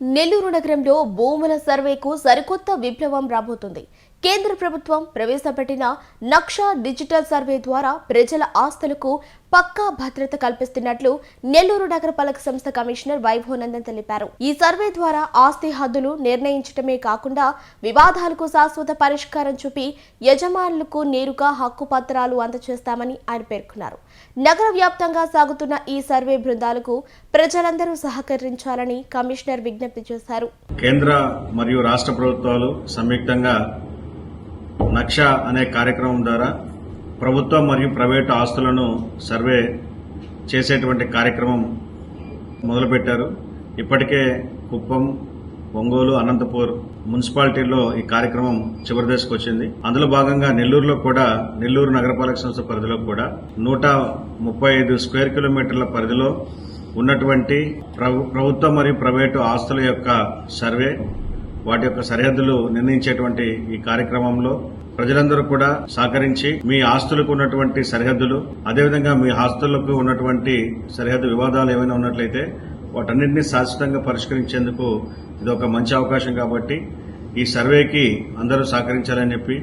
నెల్లూరు నగరంలో భూముల సర్వేకు సరికొత్త విప్లవం రాబోతుంది. కేంద్ర ప్రభుత్వం ప్రవేశపెట్టిన నక్షా డిజిటల్ సర్వే ద్వారా ప్రజల ఆస్తులకు పక్కా భద్రత కల్పిస్తున్నట్లు నెల్లూరు నగరపాలక సంస్థ కమిషనర్ వైభవనందన్ తెలిపారు. ఈ సర్వే ద్వారా ఆస్తి హద్దులు నిర్ణయించడమే కాకుండా వివాదాలకు శాశ్వత పరిష్కారం చూపి యజమానులకు నేరుగా హక్కు పత్రాలు అందజేస్తామని ఆయన పేర్కొన్నారు. నగర వ్యాప్తంగా సాగుతున్న ఈ సర్వే బృందాలకు ప్రజలందరూ సహకరించాలని కమిషనర్ విజ్ఞప్తి చేశారు. కేంద్ర మరియు రాష్ట్ర ప్రభుత్వాలు సంయుక్తంగా నక్ష అనే కార్యక్రమం ద్వారా ప్రభుత్వ మరియు ప్రైవేటు ఆస్తులను సర్వే చేసేటువంటి కార్యక్రమం మొదలుపెట్టారు. ఇప్పటికే కుప్పం, ఒంగోలు, అనంతపూర్ మున్సిపాలిటీల్లో ఈ కార్యక్రమం చివరి దశకు వచ్చింది. అందులో భాగంగా నెల్లూరులో కూడా, నెల్లూరు నగరపాలక సంస్థ పరిధిలో కూడా 135 స్క్వేర్ కిలోమీటర్ల పరిధిలో ఉన్నటువంటి ప్రభుత్వ మరియు ప్రైవేటు ఆస్తుల యొక్క సర్వే, వాటి యొక్క సరిహద్దులు నిర్ణయించేటువంటి ఈ కార్యక్రమంలో ప్రజలందరూ కూడా సహకరించి మీ ఆస్తులకు ఉన్నటువంటి సరిహద్దులు, అదేవిధంగా మీ ఆస్తులకు ఉన్నటువంటి సరిహద్దు వివాదాలు ఏమైనా ఉన్నట్లయితే వాటన్నింటినీ శాశ్వతంగా పరిష్కరించేందుకు ఇది ఒక మంచి అవకాశం. కాబట్టి ఈ సర్వేకి అందరూ సహకరించాలని చెప్పి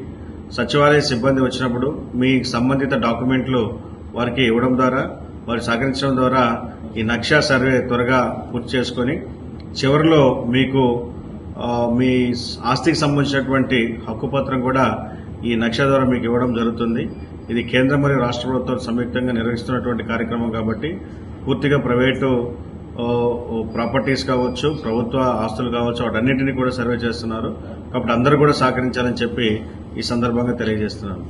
సచివాలయ సిబ్బంది వచ్చినప్పుడు మీ సంబంధిత డాక్యుమెంట్లు వారికి ఇవ్వడం ద్వారా, వారు సహకరించడం ద్వారా ఈ నక్షా సర్వే త్వరగా పూర్తి చేసుకుని చివరిలో మీకు మీ ఆస్తికి సంబంధించినటువంటి హక్కుపత్రం కూడా ఈ నక్ష ద్వారా మీకు ఇవ్వడం జరుగుతుంది. ఇది కేంద్ర మరియు రాష్ట్ర ప్రభుత్వాలు సంయుక్తంగా నిర్వహిస్తున్నటువంటి కార్యక్రమం కాబట్టి పూర్తిగా ప్రైవేటు ప్రాపర్టీస్ కావచ్చు, ప్రభుత్వ ఆస్తులు కావచ్చు, వాటన్నింటినీ కూడా సర్వే చేస్తున్నారు. కాబట్టి అందరూ కూడా సహకరించాలని చెప్పి ఈ సందర్భంగా తెలియజేస్తున్నాను.